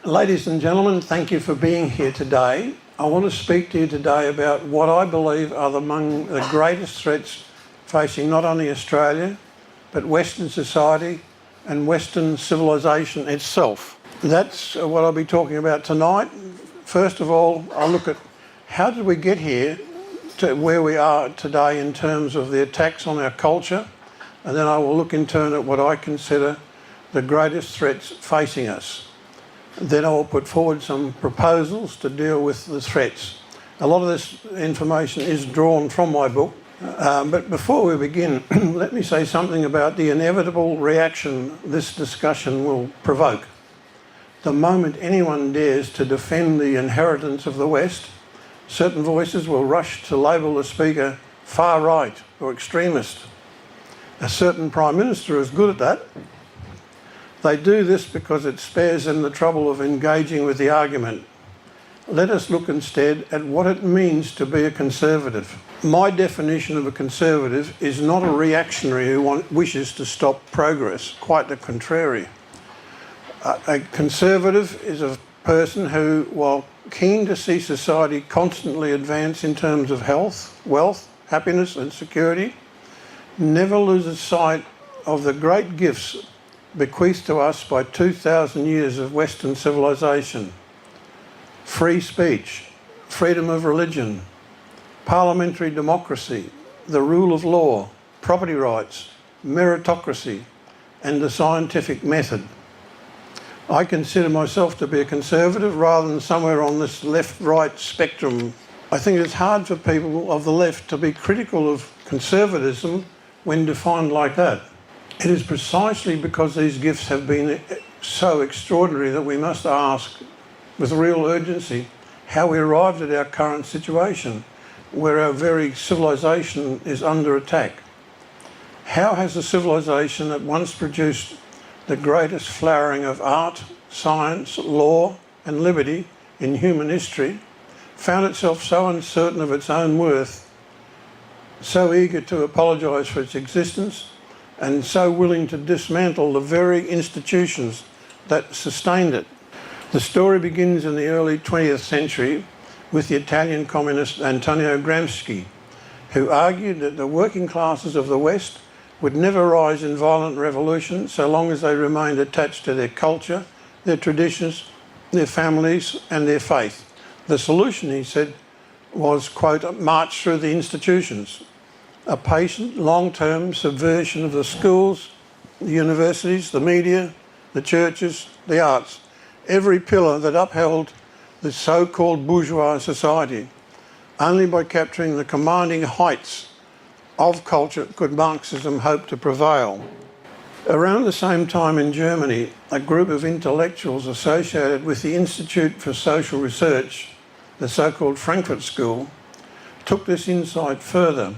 Ladies and gentlemen, thank you for being here today. I want to speak to you today about what I believe are among the greatest threats facing not only Australia, but Western society and Western civilisation itself. That's what I'll be talking about tonight. First of all, I'll look at how did we get here to where we are today in terms of the attacks on our culture, and then I will look in turn at what I consider the greatest threats facing us. Then I will put forward some proposals to deal with the threats. A lot of this information is drawn from my book, but before we begin, let me say something about the inevitable reaction this discussion will provoke. The moment anyone dares to defend the inheritance of the West, certain voices will rush to label the speaker far right or extremist. A certain Prime Minister is good at that. They do this because it spares them the trouble of engaging with the argument. Let us look instead at what it means to be a conservative. My definition of a conservative is not a reactionary who wishes to stop progress, quite the contrary. A conservative is a person who, while keen to see society constantly advance in terms of health, wealth, happiness and security, never loses sight of the great gifts bequeathed to us by 2,000 years of Western civilisation. Free speech, freedom of religion, parliamentary democracy, the rule of law, property rights, meritocracy, and the scientific method. I consider myself to be a conservative rather than somewhere on this left-right spectrum. I think it's hard for people of the left to be critical of conservatism when defined like that. It is precisely because these gifts have been so extraordinary that we must ask with real urgency how we arrived at our current situation, where our very civilisation is under attack. How has a civilisation that once produced the greatest flowering of art, science, law and liberty in human history found itself so uncertain of its own worth, so eager to apologise for its existence, and so willing to dismantle the very institutions that sustained it? The story begins in the early 20th century with the Italian communist Antonio Gramsci, who argued that the working classes of the West would never rise in violent revolution so long as they remained attached to their culture, their traditions, their families and their faith. The solution, he said, was, quote, march through the institutions. A patient, long-term subversion of the schools, the universities, the media, the churches, the arts, every pillar that upheld the so-called bourgeois society. Only by capturing the commanding heights of culture could Marxism hope to prevail. Around the same time in Germany, a group of intellectuals associated with the Institute for Social Research, the so-called Frankfurt School, took this insight further.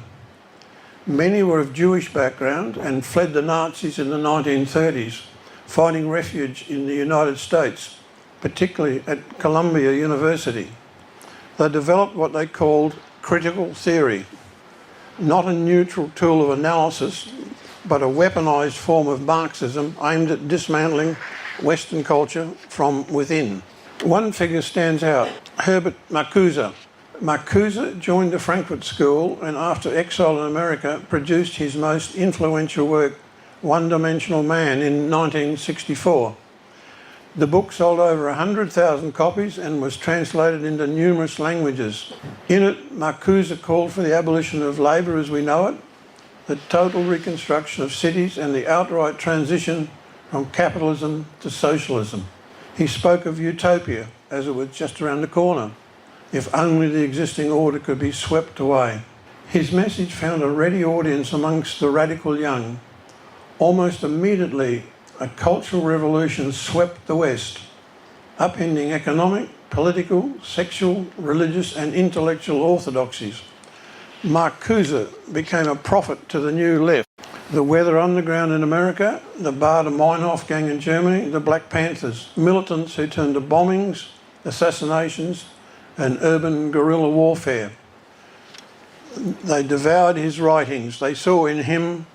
Many were of Jewish background and fled the Nazis in the 1930s, finding refuge in the United States, particularly at Columbia University. They developed what they called critical theory, not a neutral tool of analysis, but a weaponised form of Marxism aimed at dismantling Western culture from within. One figure stands out, Herbert Marcuse. Marcuse joined the Frankfurt School and after exile in America produced his most influential work, One-Dimensional Man, in 1964. The book sold over 100,000 copies and was translated into numerous languages. In it, Marcuse called for the abolition of labour as we know it, the total reconstruction of cities and the outright transition from capitalism to socialism. He spoke of utopia as it was just around the corner, if only the existing order could be swept away. His message found a ready audience amongst the radical young. Almost immediately, a cultural revolution swept the West, upending economic, political, sexual, religious and intellectual orthodoxies. Marcuse became a prophet to the new left. The Weather Underground in America, the Baader-Meinhof gang in Germany, the Black Panthers, militants who turned to bombings, assassinations and urban guerrilla warfare. They devoured his writings. They saw in him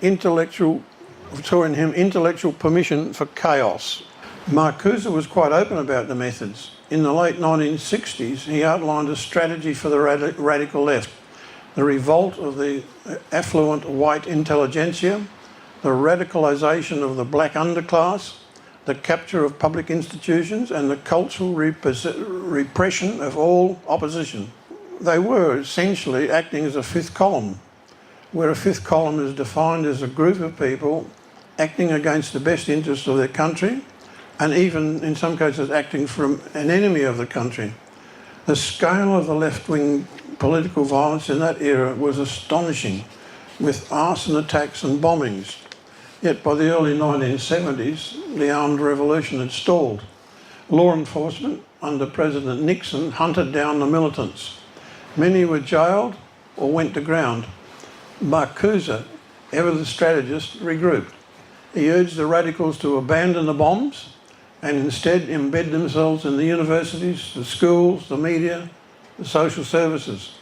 intellectual permission for chaos. Marcuse was quite open about the methods. In the late 1960s, he outlined a strategy for the radical left: the revolt of the affluent white intelligentsia, the radicalisation of the black underclass, the capture of public institutions, and the cultural repression of all opposition. They were essentially acting as a fifth column, where a fifth column is defined as a group of people acting against the best interests of their country, and even in some cases acting for an enemy of the country. The scale of the left-wing political violence in that era was astonishing, with arson attacks and bombings. Yet by the early 1970s, the armed revolution had stalled. Law enforcement under President Nixon hunted down the militants. Many were jailed or went to ground. Marcuse, ever the strategist, regrouped. He urged the radicals to abandon the bombs and instead embed themselves in the universities, the schools, the media, the social services.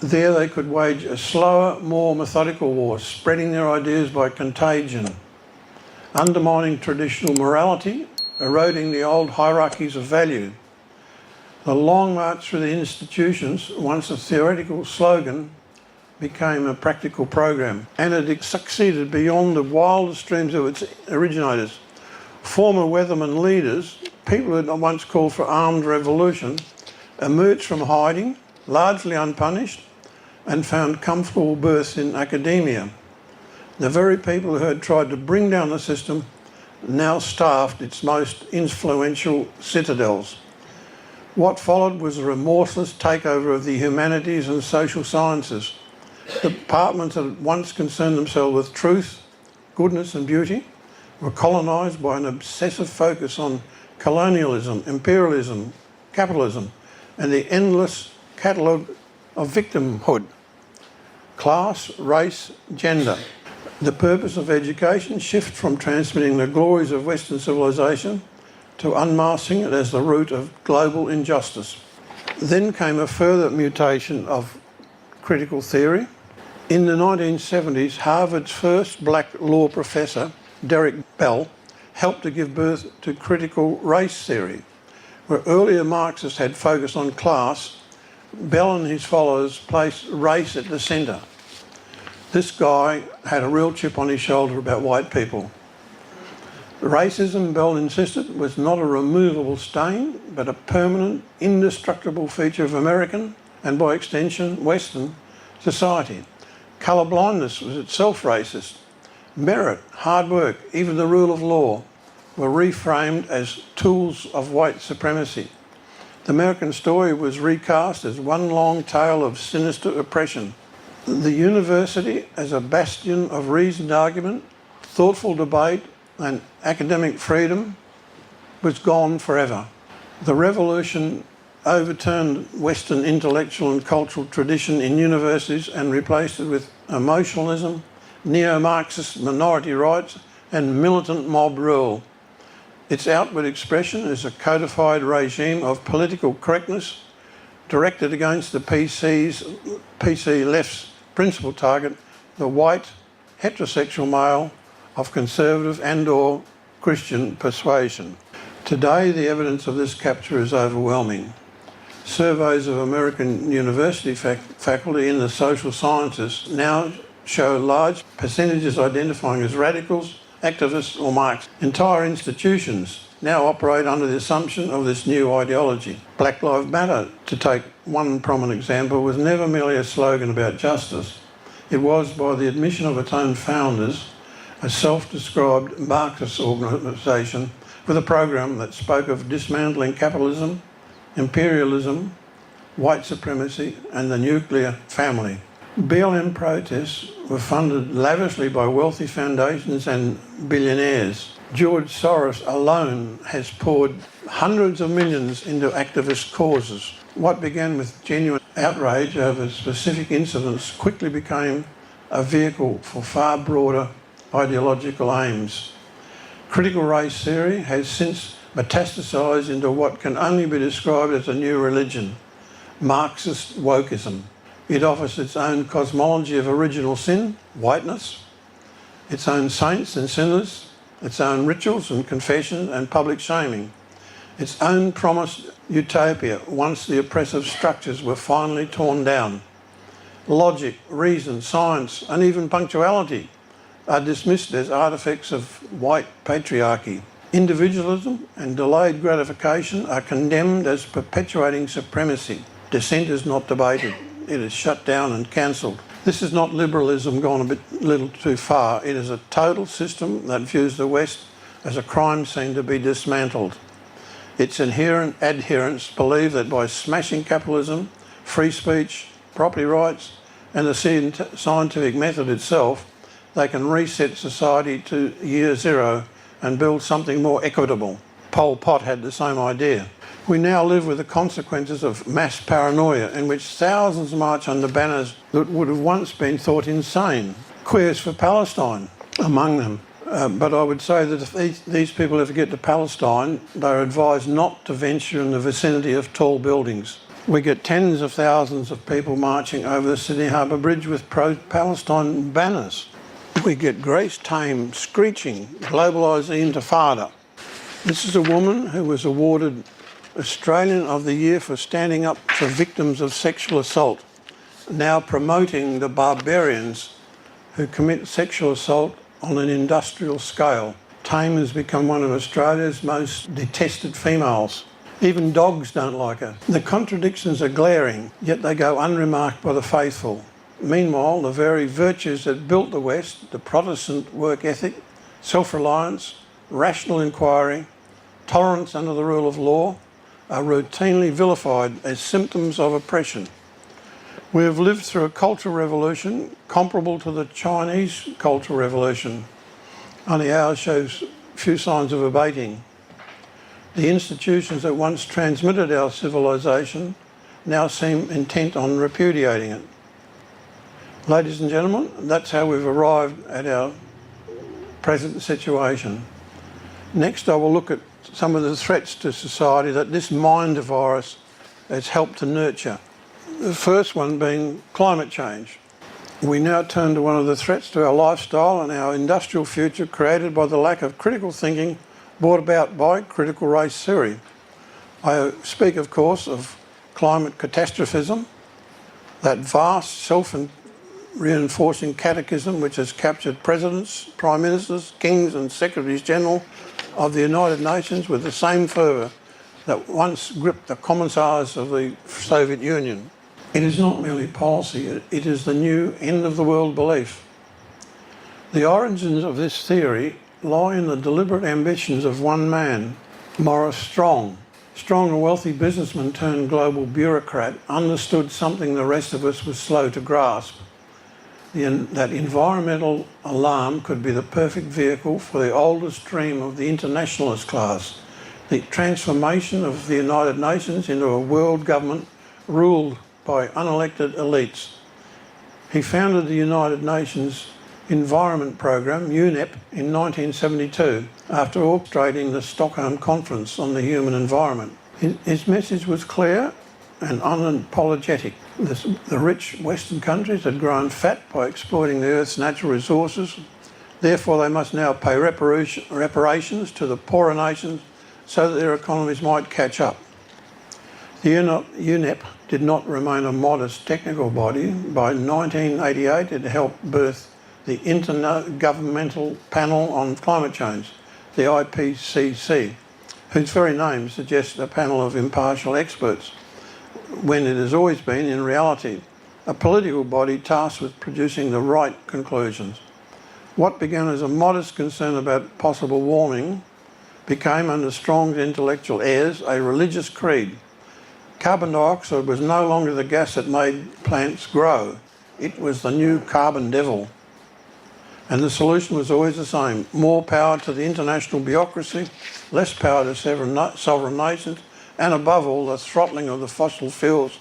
There they could wage a slower, more methodical war, spreading their ideas by contagion, undermining traditional morality, eroding the old hierarchies of value. The long march through the institutions, once a theoretical slogan, became a practical program, and it succeeded beyond the wildest dreams of its originators. Former Weatherman leaders, people who had once called for armed revolution, emerged from hiding, largely unpunished, and found comfortable berths in academia. The very people who had tried to bring down the system now staffed its most influential citadels. What followed was a remorseless takeover of the humanities and social sciences. Departments that once concerned themselves with truth, goodness and beauty were colonised by an obsessive focus on colonialism, imperialism, capitalism, and the endless catalogue of victimhood: class, race, gender. The purpose of education shifted from transmitting the glories of Western civilisation to unmasking it as the root of global injustice. Then came a further mutation of critical theory. In the 1970s, Harvard's first black law professor, Derek Bell, helped to give birth to critical race theory. Where earlier Marxists had focused on class, Bell and his followers placed race at the centre. This guy had a real chip on his shoulder about white people. Racism, Bell insisted, was not a removable stain, but a permanent, indestructible feature of American, and by extension, Western society. Colour blindness was itself racist. Merit, hard work, even the rule of law were reframed as tools of white supremacy. The American story was recast as one long tale of sinister oppression. The university, as a bastion of reasoned argument, thoughtful debate and academic freedom, was gone forever. The revolution overturned Western intellectual and cultural tradition in universities and replaced it with emotionalism, neo-Marxist minority rights and militant mob rule. Its outward expression is a codified regime of political correctness directed against the PC left's principal target, the white heterosexual male of conservative and/or Christian persuasion. Today, the evidence of this capture is overwhelming. Surveys of American university faculty in the social sciences now show large percentages identifying as radicals, activists or Marxists. Entire institutions now operate under the assumption of this new ideology. Black Lives Matter, to take one prominent example, was never merely a slogan about justice. It was, by the admission of its own founders, a self-described Marxist organisation with a program that spoke of dismantling capitalism, imperialism, white supremacy and the nuclear family. BLM protests were funded lavishly by wealthy foundations and billionaires. George Soros alone has poured hundreds of millions into activist causes. What began with genuine outrage over specific incidents quickly became a vehicle for far broader ideological aims. Critical race theory has since metastasised into what can only be described as a new religion, Marxist wokeism. It offers its own cosmology of original sin, whiteness, its own saints and sinners, its own rituals and confessions and public shaming, its own promised utopia once the oppressive structures were finally torn down. Logic, reason, science, and even punctuality are dismissed as artifacts of white patriarchy. Individualism and delayed gratification are condemned as perpetuating supremacy. Dissent is not debated. It is shut down and cancelled. This is not liberalism gone a little too far. It is a total system that views the West as a crime scene to be dismantled. Its inherent adherents believe that by smashing capitalism, free speech, property rights, and the scientific method itself, they can reset society to year zero and build something more equitable. Pol Pot had the same idea. We now live with the consequences of mass paranoia in which thousands march under banners that would have once been thought insane. Queers for Palestine among them. But I would say that if these people ever get to Palestine, they're advised not to venture in the vicinity of tall buildings. We get tens of thousands of people marching over the Sydney Harbour Bridge with pro-Palestine banners. We get Grace Tame screeching, "Globalise the Intifada." This is a woman who was awarded Australian of the Year for standing up for victims of sexual assault, now promoting the barbarians who commit sexual assault on an industrial scale. Tame has become one of Australia's most detested females. Even dogs don't like her. The contradictions are glaring, yet they go unremarked by the faithful. Meanwhile, the very virtues that built the West, the Protestant work ethic, self-reliance, rational inquiry, tolerance under the rule of law, are routinely vilified as symptoms of oppression. We have lived through a cultural revolution comparable to the Chinese Cultural Revolution, only ours shows few signs of abating. The institutions that once transmitted our civilisation now seem intent on repudiating it. Ladies and gentlemen, that's how we've arrived at our present situation. Next, I will look at some of the threats to society that this mind virus has helped to nurture. The first one being climate change. We now turn to one of the threats to our lifestyle and our industrial future created by the lack of critical thinking brought about by critical race theory. I speak, of course, of climate catastrophism, that vast self-reinforcing catechism which has captured presidents, prime ministers, kings and secretaries general of the United Nations with the same fervour that once gripped the commissars of the Soviet Union. It is not merely policy, it is the new end-of-the-world belief. The origins of this theory lie in the deliberate ambitions of one man, Maurice Strong. Strong, a wealthy businessman turned global bureaucrat, understood something the rest of us was slow to grasp. That environmental alarm could be the perfect vehicle for the oldest dream of the internationalist class, the transformation of the United Nations into a world government ruled by unelected elites. He founded the United Nations Environment Programme, UNEP, in 1972, after orchestrating the Stockholm Conference on the Human Environment. His message was clear and unapologetic. The rich Western countries had grown fat by exploiting the Earth's natural resources. Therefore, they must now pay reparations to the poorer nations so that their economies might catch up. The UNEP did not remain a modest technical body. By 1988, it helped birth the Intergovernmental Panel on Climate Change, the IPCC, whose very name suggests a panel of impartial experts, when it has always been, in reality, a political body tasked with producing the right conclusions. What began as a modest concern about possible warming became, under Strong's intellectual airs, a religious creed. Carbon dioxide was no longer the gas that made plants grow. It was the new carbon devil. And the solution was always the same: more power to the international bureaucracy, less power to sovereign nations, and above all, the throttling of the fossil fuels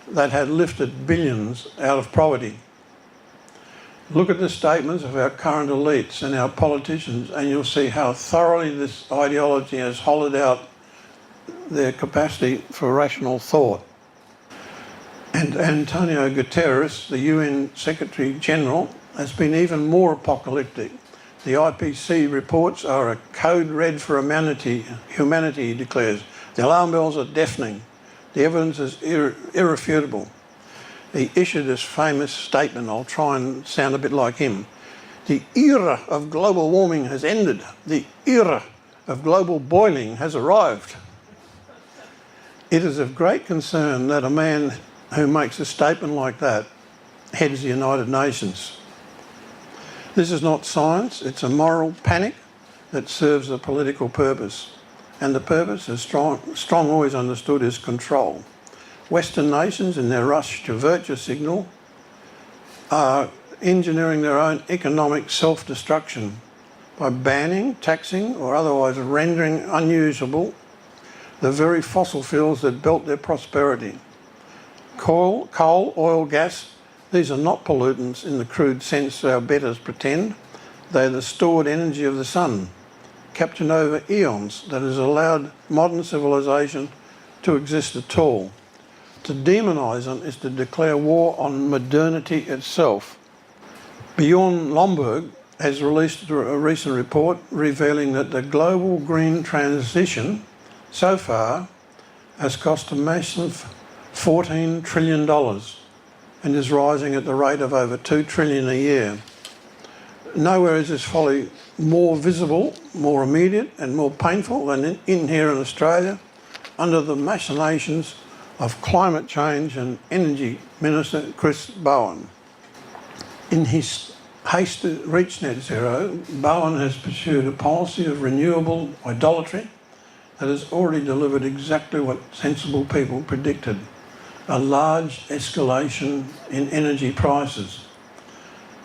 that had lifted billions out of poverty. Look at the statements of our current elites and our politicians, and you'll see how thoroughly this ideology has hollowed out their capacity for rational thought. And Antonio Guterres, the UN Secretary General, has been even more apocalyptic, The IPCC reports are a code red for humanity, he declares. The alarm bells are deafening. The evidence is irrefutable. He issued this famous statement. I'll try and sound a bit like him. The era of global warming has ended. The era of global boiling has arrived. It is of great concern that a man who makes a statement like that heads the United Nations. This is not science, it's a moral panic that serves a political purpose. And the purpose, as strong always understood, is control. Western nations, in their rush to virtue signal, are engineering their own economic self-destruction by banning, taxing, or otherwise rendering unusable the very fossil fuels that built their prosperity. Coal, oil, gas, these are not pollutants in the crude sense our betters pretend. They are the stored energy of the sun, captured over eons, that has allowed modern civilisation to exist at all. To demonise them is to declare war on modernity itself. Bjorn Lomborg has released a recent report revealing that the global green transition so far has cost a massive $14 trillion and is rising at the rate of over $2 trillion a year. Nowhere is this folly more visible, more immediate and more painful than in here in Australia under the machinations of climate change and Energy Minister Chris Bowen. In his haste to reach net zero, Bowen has pursued a policy of renewable idolatry that has already delivered exactly what sensible people predicted: a large escalation in energy prices.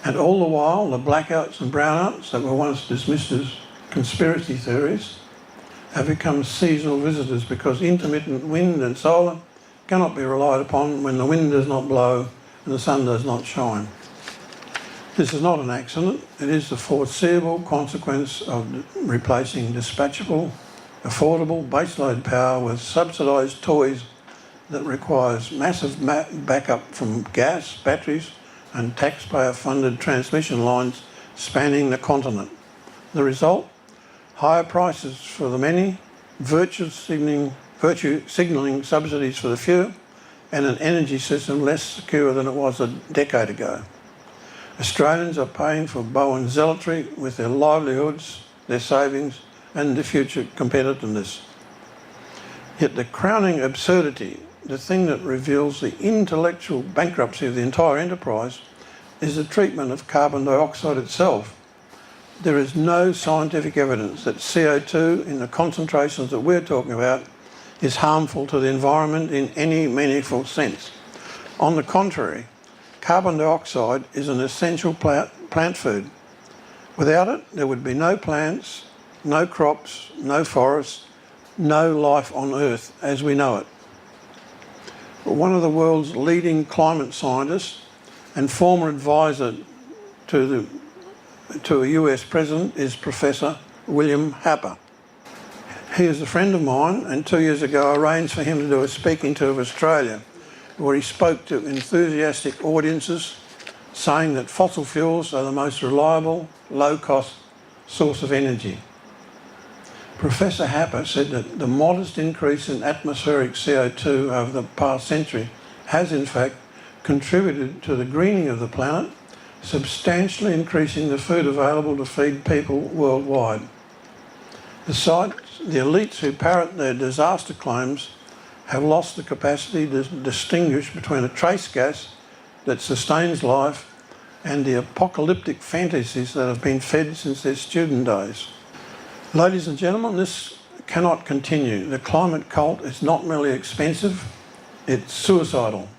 And all the while, the blackouts and brownouts that were once dismissed as conspiracy theories have become seasonal visitors, because intermittent wind and solar cannot be relied upon when the wind does not blow and the sun does not shine. This is not an accident. It is the foreseeable consequence of replacing dispatchable, affordable baseload power with subsidised toys that requires massive backup from gas, batteries and taxpayer-funded transmission lines spanning the continent. The result? Higher prices for the many, virtue signalling subsidies for the few, and an energy system less secure than it was a decade ago. Australians are paying for Bowen's zealotry with their livelihoods, their savings and their future competitiveness. Yet the crowning absurdity, the thing that reveals the intellectual bankruptcy of the entire enterprise, is the treatment of carbon dioxide itself. There is no scientific evidence that CO2 in the concentrations that we're talking about is harmful to the environment in any meaningful sense. On the contrary, carbon dioxide is an essential plant food. Without it, there would be no plants, no crops, no forests, no life on Earth as we know it. One of the world's leading climate scientists and former advisor to a US president is Professor William Happer. He is a friend of mine, and 2 years ago I arranged for him to do a speaking tour of Australia, where he spoke to enthusiastic audiences saying that fossil fuels are the most reliable, low-cost source of energy. Professor Happer said that the modest increase in atmospheric CO2 over the past century has in fact contributed to the greening of the planet, substantially increasing the food available to feed people worldwide. Besides, the elites who parrot their disaster claims have lost the capacity to distinguish between a trace gas that sustains life and the apocalyptic fantasies that have been fed since their student days. Ladies and gentlemen, this cannot continue. The climate cult is not merely expensive, it's suicidal.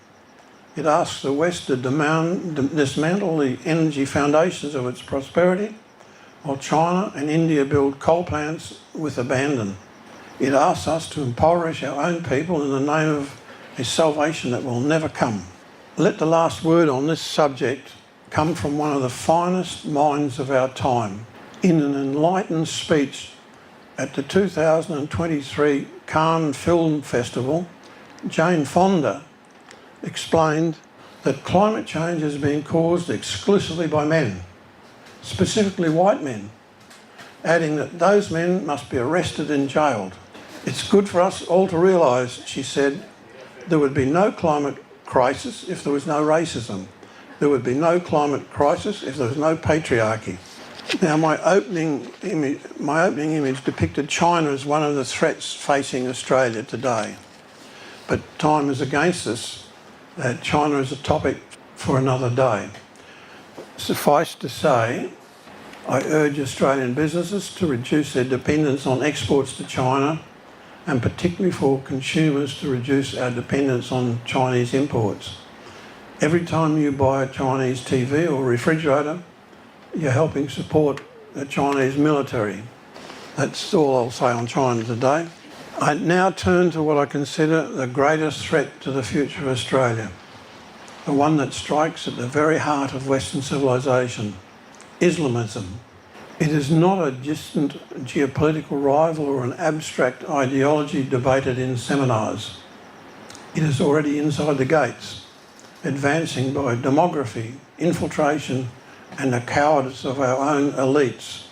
It asks the West to dismantle the energy foundations of its prosperity, while China and India build coal plants with abandon. It asks us to impoverish our own people in the name of a salvation that will never come. Let the last word on this subject come from one of the finest minds of our time. In an enlightened speech at the 2023 Cannes Film Festival, Jane Fonda explained that climate change is being caused exclusively by men. specifically white men, adding that those men must be arrested and jailed. It's good for us all to realise, she said, there would be no climate crisis if there was no racism. There would be no climate crisis if there was no patriarchy. Now, my opening image depicted China as one of the threats facing Australia today. But time is against us. China is a topic for another day. Suffice to say, I urge Australian businesses to reduce their dependence on exports to China, and particularly for consumers to reduce our dependence on Chinese imports. Every time you buy a Chinese TV or refrigerator, you're helping support the Chinese military. That's all I'll say on China today. I now turn to what I consider the greatest threat to the future of Australia, the one that strikes at the very heart of Western civilisation, Islamism. It is not a distant geopolitical rival or an abstract ideology debated in seminars. It is already inside the gates, advancing by demography, infiltration, and the cowardice of our own elites.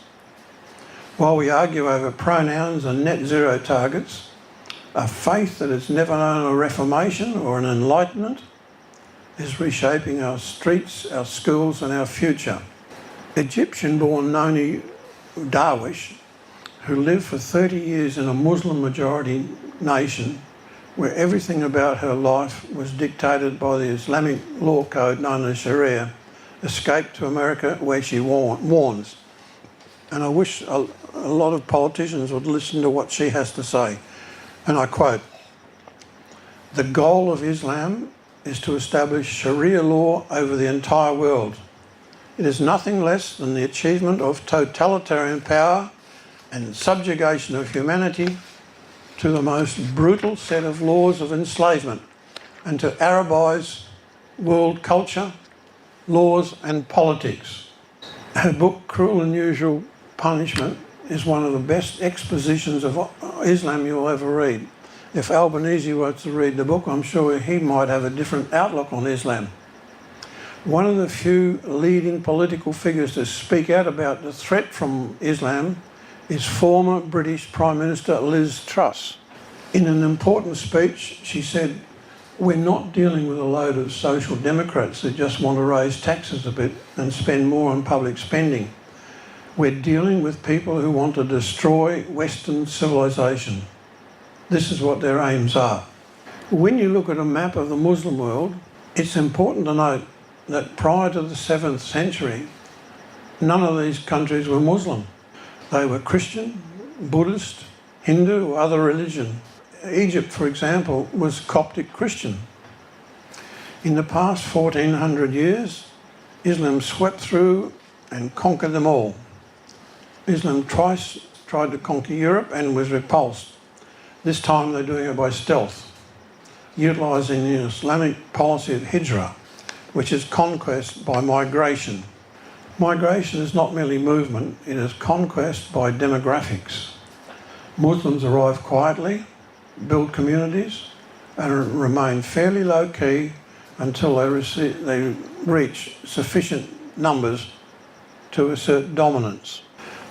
While we argue over pronouns and net zero targets, a faith that has never known a reformation or an enlightenment is reshaping our streets, our schools, and our future. Egyptian-born Noni Darwish, who lived for 30 years in a Muslim-majority nation where everything about her life was dictated by the Islamic law code known as Sharia, escaped to America where she warns. And I wish a lot of politicians would listen to what she has to say. And I quote, "The goal of Islam is to establish Sharia law over the entire world. It is nothing less than the achievement of totalitarian power and subjugation of humanity to the most brutal set of laws of enslavement and to Arabise world culture, laws and politics." Her book, Cruel and Unusual Punishment, is one of the best expositions of Islam you'll ever read. If Albanese were to read the book, I'm sure he might have a different outlook on Islam. One of the few leading political figures to speak out about the threat from Islam is former British Prime Minister Liz Truss. In an important speech, she said, "We're not dealing with a load of social democrats that just want to raise taxes a bit and spend more on public spending. We're dealing with people who want to destroy Western civilisation. This is what their aims are." When you look at a map of the Muslim world, it's important to note that prior to the 7th century, none of these countries were Muslim. They were Christian, Buddhist, Hindu, or other religion. Egypt, for example, was Coptic Christian. In the past 1400 years, Islam swept through and conquered them all. Islam twice tried to conquer Europe and was repulsed. This time they're doing it by stealth, utilising the Islamic policy of hijrah, which is conquest by migration. Migration is not merely movement, it is conquest by demographics. Muslims arrive quietly, build communities, and remain fairly low-key until they reach sufficient numbers to assert dominance.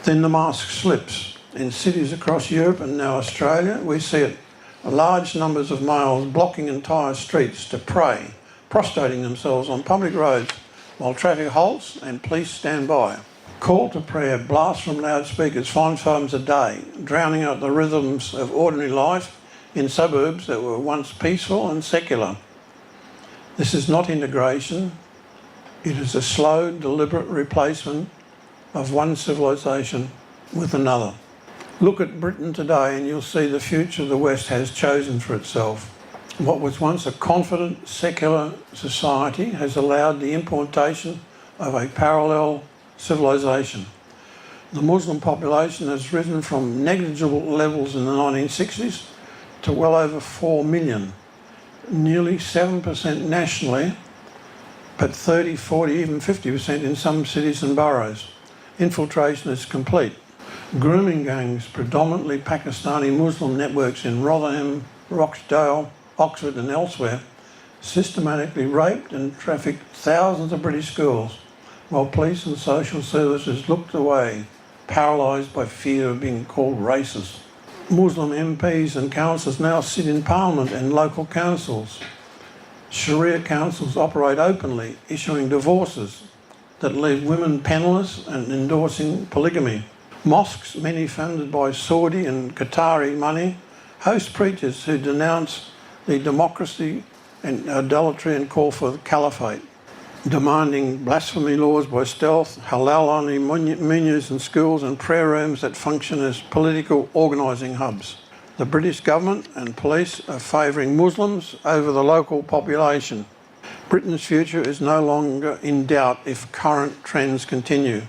Then the mask slips. In cities across Europe and now Australia, we see it. Large numbers of males blocking entire streets to pray, prostrating themselves on public roads while traffic halts and police stand by. Call to prayer blasts from loudspeakers 5 times a day, drowning out the rhythms of ordinary life in suburbs that were once peaceful and secular. This is not integration. It is a slow, deliberate replacement of one civilisation with another. Look at Britain today and you'll see the future the West has chosen for itself. What was once a confident, secular society has allowed the importation of a parallel civilisation. The Muslim population has risen from negligible levels in the 1960s to well over 4 million, nearly 7% nationally, but 30, 40, even 50% in some cities and boroughs. Infiltration is complete. Grooming gangs, predominantly Pakistani Muslim networks in Rotherham, Rochdale, Oxford and elsewhere, systematically raped and trafficked thousands of British schools, while police and social services looked away, paralysed by fear of being called racist. Muslim MPs and councillors now sit in Parliament and local councils. Sharia councils operate openly, issuing divorces that leave women penniless and endorsing polygamy. Mosques, many funded by Saudi and Qatari money, host preachers who denounce the democracy and idolatry and call for the caliphate, demanding blasphemy laws by stealth, halal-only menus in schools and prayer rooms that function as political organising hubs. The British government and police are favouring Muslims over the local population. Britain's future is no longer in doubt if current trends continue.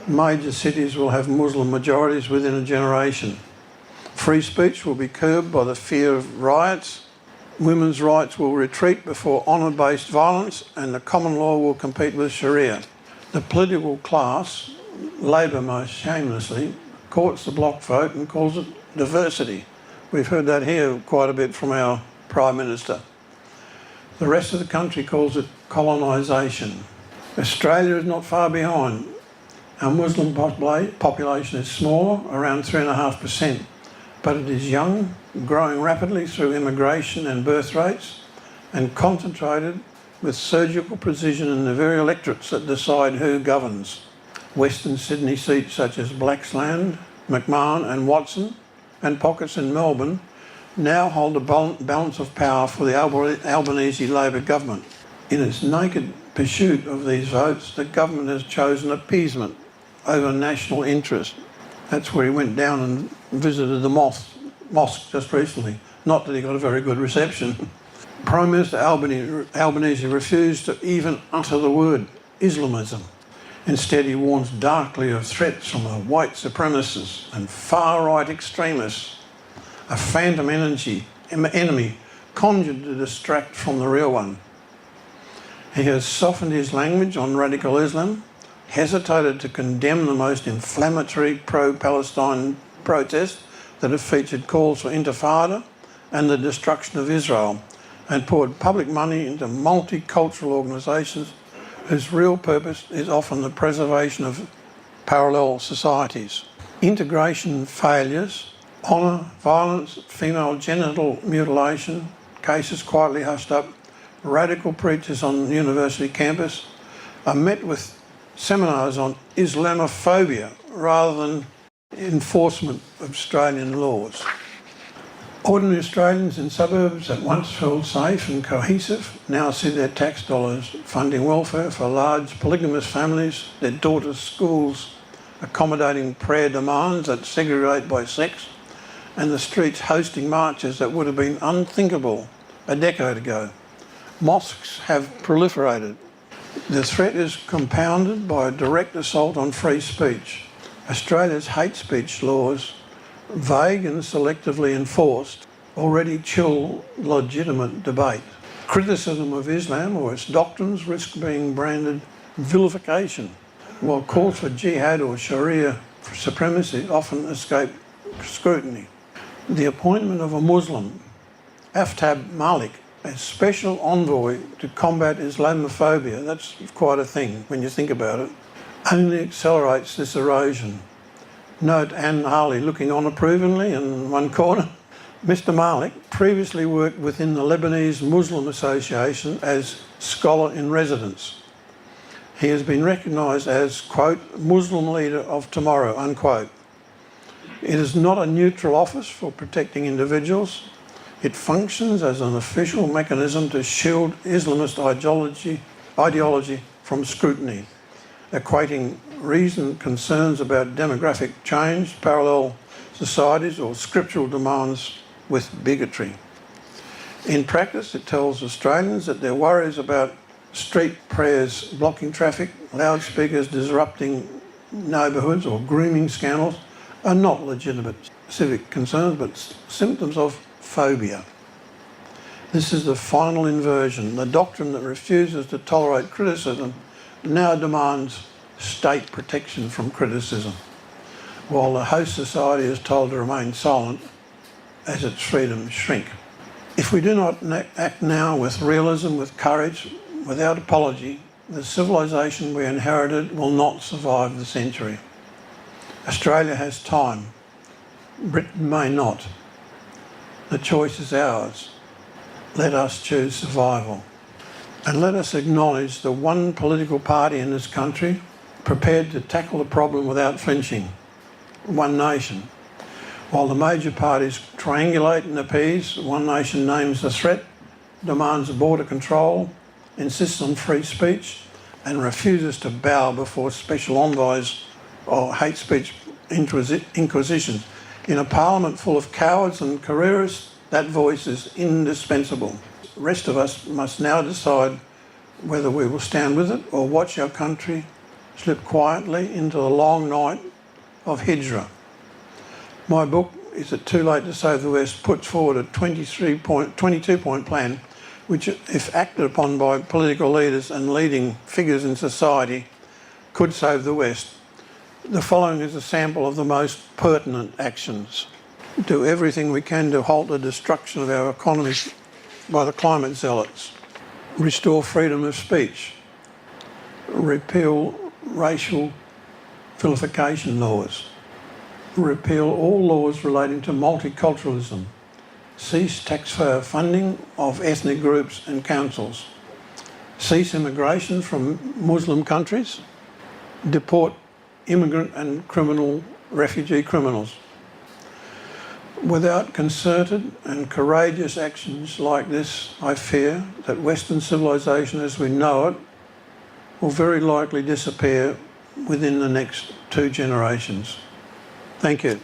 Major cities will have Muslim majorities within a generation. Free speech will be curbed by the fear of riots. Women's rights will retreat before honour-based violence, and the common law will compete with Sharia. The political class, Labor most shamelessly, courts the bloc vote and calls it diversity. We've heard that here quite a bit from our Prime Minister. The rest of the country calls it colonisation. Australia is not far behind. Our Muslim population is smaller, around 3.5%, but it is young, growing rapidly through immigration and birth rates, and concentrated with surgical precision in the very electorates that decide who governs. Western Sydney seats such as Blaxland, McMahon and Watson, and pockets in Melbourne now hold a balance of power for the Albanese Labor government. In its naked pursuit of these votes, the government has chosen appeasement over national interest. That's where he went down and visited the mosque just recently. Not that he got a very good reception. Prime Minister Albanese refused to even utter the word Islamism. Instead, he warns darkly of threats from the white supremacists and far-right extremists, a phantom enemy conjured to distract from the real one. He has softened his language on radical Islam, hesitated to condemn the most inflammatory pro-Palestine protests that have featured calls for intifada and the destruction of Israel, and poured public money into multicultural organisations whose real purpose is often the preservation of parallel societies. Integration failures, honour, violence, female genital mutilation, cases quietly hushed up, radical preachers on university campus are met with seminars on Islamophobia rather than enforcement of Australian laws. Ordinary Australians in suburbs that once felt safe and cohesive now see their tax dollars funding welfare for large polygamous families, their daughters' schools accommodating prayer demands that segregate by sex, and the streets hosting marches that would have been unthinkable a decade ago. Mosques have proliferated. The threat is compounded by a direct assault on free speech. Australia's hate speech laws, vague and selectively enforced, already chill legitimate debate. Criticism of Islam or its doctrines risk being branded vilification, while calls for jihad or Sharia supremacy often escape scrutiny. The appointment of a Muslim, Aftab Malik, as special envoy to combat Islamophobia, that's quite a thing when you think about it, only accelerates this erosion. Note Anne Harley looking on approvingly in one corner. Mr Malik previously worked within the Lebanese Muslim Association as scholar in residence. He has been recognised as, quote, Muslim leader of tomorrow, unquote. It is not a neutral office for protecting individuals. It functions as an official mechanism to shield Islamist ideology from scrutiny, equating reasoned concerns about demographic change, parallel societies or scriptural demands with bigotry. In practice, it tells Australians that their worries about street prayers blocking traffic, loudspeakers disrupting neighbourhoods or grooming scandals are not legitimate civic concerns but symptoms of phobia. This is the final inversion. The doctrine that refuses to tolerate criticism now demands state protection from criticism, while the host society is told to remain silent as its freedoms shrink. If we do not act now with realism, with courage, without apology, the civilisation we inherited will not survive the century. Australia has time. Britain may not. The choice is ours. Let us choose survival. And let us acknowledge the one political party in this country prepared to tackle the problem without flinching. One nation. While the major parties triangulate and appease, one nation names the threat, demands border control, insists on free speech, and refuses to bow before special envoys or hate speech inquisitions. In a parliament full of cowards and careerists, that voice is indispensable. The rest of us must now decide whether we will stand with it or watch our country slip quietly into the long night of Hijra. My book, Is It Too Late to Save the West, puts forward a 22-point plan which, if acted upon by political leaders and leading figures in society, could save the West. The following is a sample of the most pertinent actions. Do everything we can to halt the destruction of our economy by the climate zealots. Restore freedom of speech. Repeal racial vilification laws. Repeal all laws relating to multiculturalism. Cease taxpayer funding of ethnic groups and councils. Cease immigration from Muslim countries. Deport immigrant and refugee criminals. Without concerted and courageous actions like this, I fear that Western civilisation as we know it will very likely disappear within the next 2 generations. Thank you.